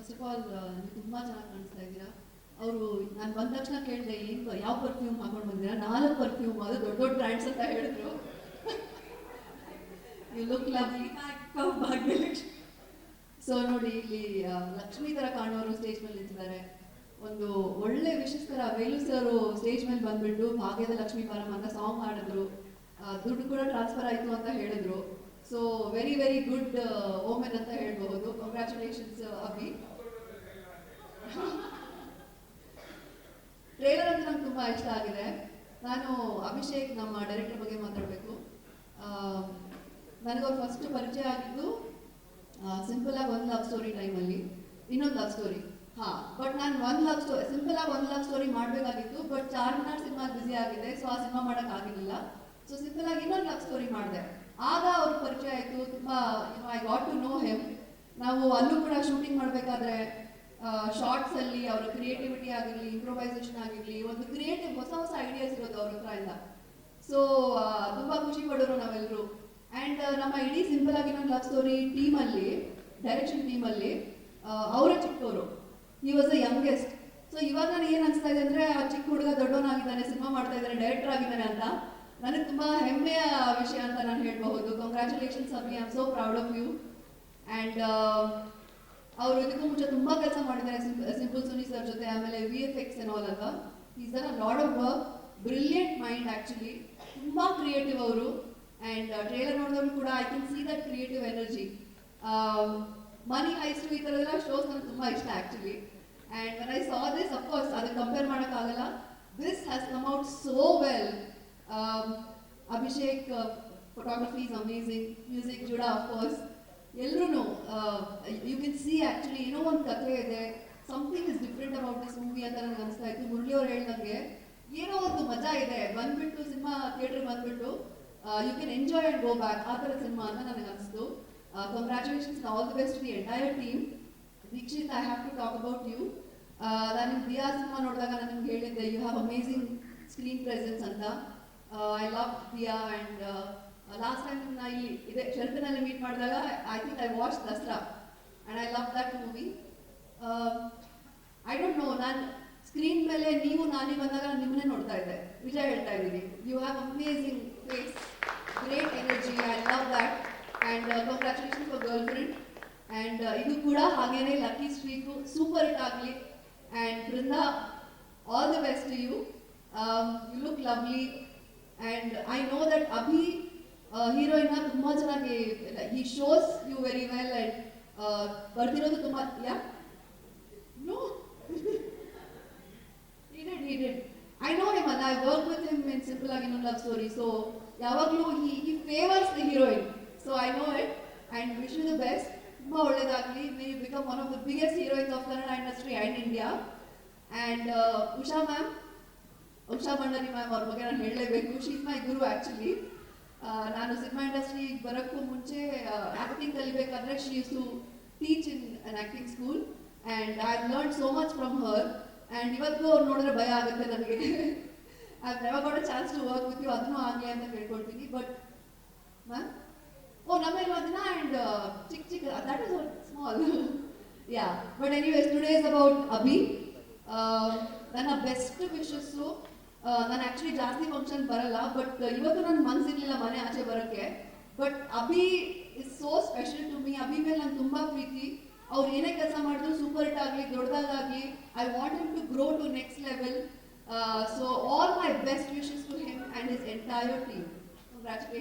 First of all ನೀವು ತುಂಬ ಚೆನ್ನಾಗಿ ಕಾಣಿಸ್ತಾ ಇದ್ದೀರಾ. ಅವರು ನಾನು ಬಂದ ತಕ್ಷಣ ಕೇಳಿದೆ ಏನು ಯಾವ ಪರ್ಫ್ಯೂಮ್ ಹಾಕೊಂಡು ಬಂದಿರಾ, 4 ಪರ್ಫ್ಯೂಮ್, ಅದು ದೊಡ್ಡ ದೊಡ್ಡ ಬ್ರ್ಯಾಂಡ್ಸ್ ಅಂತ ಹೇಳಿದ್ರು. You look lovely Bhagyalakshmi. So ನೋಡಿ ಇಲ್ಲಿ ಲಕ್ಷ್ಮಿ ತರ ಕಾಣೋರು ಸ್ಟೇಜ್ ಮೇಲೆ ನಿಂತಿದ್ದಾರೆ. ಒಂದು ಒಳ್ಳೆ ವಿಶೇಷ ತರ ವೇಲು ಸರ್ ಸ್ಟೇಜ್ ಮೇಲೆ ಬಂದ್ಬಿಟ್ಟು ಭಾಗ್ಯದ ಲಕ್ಷ್ಮೀ ಪರಮ ಅಂತ ಸಾಂಗ್ ಹಾಡಿದ್ರು. ದುಡ್ಡು ಕೂಡ ಟ್ರಾನ್ಸ್ಫರ್ ಆಯಿತು ಅಂತ ಹೇಳಿದ್ರು. ಸೊ ವೆರಿ ವೆರಿ ಗುಡ್ ಓಮೆನ್ ಅಂತ ಹೇಳ್ಬಹುದು. ಕಂಗ್ರ್ಯಾಚುಲೇಷನ್ಸ್ ಅಭಿ. ಟ್ರೇಲರ್ ಅಂತ ನಂಗೆ ತುಂಬ ಇಷ್ಟ ಆಗಿದೆ. ನಾನು ಅಭಿಷೇಕ್ ನಮ್ಮ ಡೈರೆಕ್ಟರ್ ಬಗ್ಗೆ ಮಾತಾಡಬೇಕು. ನನಗವ್ರು ಫಸ್ಟ್ ಪರಿಚಯ ಆಗಿದ್ದು ಸಿಂಪಲ್ ಆಗಿ ಒಂದು ಲವ್ ಸ್ಟೋರಿ ಟೈಮಲ್ಲಿ, ಇನ್ನೊಂದು ಲವ್ ಸ್ಟೋರಿ. ಬಟ್ ನಾನು ಒಂದು ಲವ್ ಸ್ಟೋರಿ ಸಿಂಪಲ್ ಆಗಿ ಒಂದು ಲವ್ ಸ್ಟೋರಿ ಮಾಡಬೇಕಾಗಿತ್ತು. ಬಟ್ ಚಾರ್ಮಿನಾರ್ ಸಿನಿಮಾ ಬ್ಯುಸಿ ಆಗಿದೆ, ಸೊ ಆ ಸಿನಿಮಾ ಮಾಡೋಕ್ಕಾಗಿರಲಿಲ್ಲ. ಸೊ ಸಿಂಪಲ್ ಆಗಿ ಇನ್ನೊಂದು ಲವ್ ಸ್ಟೋರಿ ಮಾಡಿದೆ. ಆಗ ಅವ್ರ ಪರಿಚಯ ಆಯಿತು. ತುಂಬ I got to know him. ನಾವು ಅಲ್ಲೂ ಕೂಡ ಶೂಟಿಂಗ್ ಮಾಡಬೇಕಾದ್ರೆ ಶಾರ್ಟ್ಸ್ ಅಲ್ಲಿ ಅವರ ಕ್ರಿಯೇಟಿವಿಟಿ ಆಗಿರಲಿ, ಇಂಪ್ರೊವೈಸೇಷನ್ ಆಗಿರಲಿ, ಒಂದು ಕ್ರಿಯೇಟಿವ್ ಹೊಸ ಹೊಸ ಐಡಿಯಾಸ್ ಇರೋದು ಅವ್ರ ಹತ್ರ ಇಲ್ಲ. ಸೊ ತುಂಬ ಖುಷಿ ಪಡೋರು ನಾವೆಲ್ಲರೂ. ಆ್ಯಂಡ್ ನಮ್ಮ ಇಡೀ ಸಿಂಪಲ್ ಆಗಿ ನನ್ನ ಲವ್ ಸ್ಟೋರಿ ಟೀಮಲ್ಲಿ, ಡೈರೆಕ್ಷನ್ ಟೀಮಲ್ಲಿ ಅವರೇ ಚಿಕ್ಕವರು. He was a youngest. So ಇವಾಗ ನನಗೆ ಏನು ಅನಿಸ್ತಾ ಇದೆ ಅಂದರೆ, ಆ ಚಿಕ್ಕ ಹುಡುಗ ದೊಡ್ಡವನಾಗಿದ್ದಾನೆ, ಸಿನಿಮಾ ಮಾಡ್ತಾ ಇದ್ದಾನೆ, ಡೈರೆಕ್ಟರ್ ಆಗಿದ್ದಾನೆ ಅಂತ ನನಗೆ ತುಂಬ ಹೆಮ್ಮೆಯ ವಿಷಯ ಅಂತ ನಾನು ಹೇಳಬಹುದು. Congratulations Abhi, I am so proud of you. And ಅವರು ಇದಕ್ಕೂ ಮುಂಚೆ ತುಂಬ ಕೆಲಸ ಮಾಡಿದ್ದಾರೆ ಸಿಂಪಲ್ ಸುನಿ ಸರ್ ಜೊತೆ. ಆಮೇಲೆ VFX ಆಲ್ ಅಲ್ವಾ, is than a lot of work. Brilliant mind actually, ತುಂಬ ಕ್ರಿಯೇಟಿವ್ ಅವರು. ಆ್ಯಂಡ್ ಟ್ರೇಲರ್ ನೋಡಿದವರು ಕೂಡ I can see that creative energy. Money heist ಈ ಥರದೆಲ್ಲ ಶೋಸ್ ನನಗೆ ತುಂಬ ಇಷ್ಟ actually. And when I saw this, of course ಅದಕ್ಕೆ ಕಂಪೇರ್ ಮಾಡೋಕ್ಕಾಗಲ್ಲ. This has come out so well. Abhishek photography is amazing, music ಜುಡ ಅಫ್ಕೋರ್ಸ್. ಎಲ್ಲರೂ ಯು ಕ್ಯಾನ್ ಸಿ ಆ್ಯಕ್ಚುಲಿ ಏನೋ ಒಂದು ಕಥೆ ಇದೆ, something is different about this movie ಅಂತ ನನಗೆ ಅನಿಸ್ತಾ ಇತ್ತು. ಮುರಳಿ ಅವ್ರು ಹೇಳ್ದಂಗೆ ಏನೋ ಒಂದು ಮಜಾ ಇದೆ, ಬಂದ್ಬಿಟ್ಟು ಸಿನಿಮಾ ಥಿಯೇಟರ್ ಬಂದ್ಬಿಟ್ಟು you can enjoy and go back, ಆ ಥರ ಸಿನಿಮಾ ಅಂತ ನನಗೆ ಅನಿಸ್ತು. Congratulations, all the best to the entire team. Dikshit, I have to talk about you. ನಾನು ದಿಯಾ ಸಿನಿಮಾ ನೋಡಿದಾಗ ನಾನು ನಿಮ್ಗೆ ಹೇಳಿದ್ದೆ, you have amazing screen presence ಅಂತ. I love Dia. And last time ನಾ ಇಲ್ಲಿ ಇದೆ ಶೆಲ್ಫಿನಲ್ಲಿ ಮೀಟ್ ಮಾಡಿದಾಗ I think I watch Dasara and I love that movie. I don't know, ನಾನು ಸ್ಕ್ರೀನ್ ಮೇಲೆ ನೀವು ನಾನಿ ಬಂದಾಗ ನಾನು ನಿಮ್ಮನ್ನೇ ನೋಡ್ತಾ ಇದ್ದೆ. ನಿಜ ಹೇಳ್ತಾ ಇದ್ದೀನಿ. You have amazing face, great energy, I love that. And congratulation for girl friend. And ಇದು ಕೂಡ ಹಾಗೇನೆ ಲಕ್ಕಿ ಸ್ಟ್ರೀಕು ಸೂಪರ್ ಹಿಟ್ ಆಗಲಿ. And Brinda, all the best to you. You look lovely. And I know that Abhi ಹೀರೋಯಿನ್ನ ತುಂಬ ಚೆನ್ನಾಗಿ he shows you very well. And ಬರ್ತಿರೋದು ತುಂಬ no he did. I know him and I work with him in Simple Agi No Love Story. So ಯಾವಾಗಲೂ he favors the heroine. So I know it and wish you the best. ತುಂಬ ಒಳ್ಳೆಯದಾಗಲಿ. May you become one of the biggest heroines of Kannada industry and India. And Usha ma'am, Usha Bhandari ma'am ಅವ್ರ ಬಗ್ಗೆ ನಾನು ಹೇಳಲೇಬೇಕು. She is my guru actually. ನಾನು cinema industry ಬರೋಕ್ಕೂ ಮುಂಚೆ acting ಕಲಿಬೇಕಾದ್ರೆ she use to teach in an acting school and I have learn so much from her. ಆ್ಯಂಡ್ ಇವತ್ತು ಅವ್ರು ನೋಡಿದ್ರೆ ಭಯ ಆಗುತ್ತೆ ನನಗೆ. I have never got a chance to work with you, ಅದನ್ನೂ ಆಗಲಿ ಅಂತ ಕೇಳ್ಕೊಳ್ತೀನಿ. ಬಟ್ ಮ್ಯಾಮ್, ನಮ್ಮ ದಿನ ಆ್ಯಂಡ್ ಚಿಕ್ಕ that is small. Yeah, but anyways today is about Abhi. ನನ್ನ ಬೆಸ್ಟ್ ವಿಶಸ್ಸು. ನಾನು ಆ್ಯಕ್ಚುಲಿ ಜಾಸ್ತಿ ಫಂಕ್ಷನ್ ಬರಲ್ಲ, ಬಟ್ ಇವತ್ತು ನನ್ನ ಮನಸ್ಸಿರಲಿಲ್ಲ ಮನೆ ಆಚೆ ಬರೋಕ್ಕೆ. But Abhi is so special to me. Abhi ಮೇಲೆ ನಂಗೆ ತುಂಬ ಪ್ರೀತಿ. ಅವ್ರು ಏನೇ ಕೆಲಸ ಮಾಡಿದ್ರು ಸೂಪರ್ ಹಿಟ್ ಆಗಲಿ, ದೊಡ್ಡದಾಗಲಿ, I want him to grow to next level. So all my best wishes to him and his entire team. Congratulations.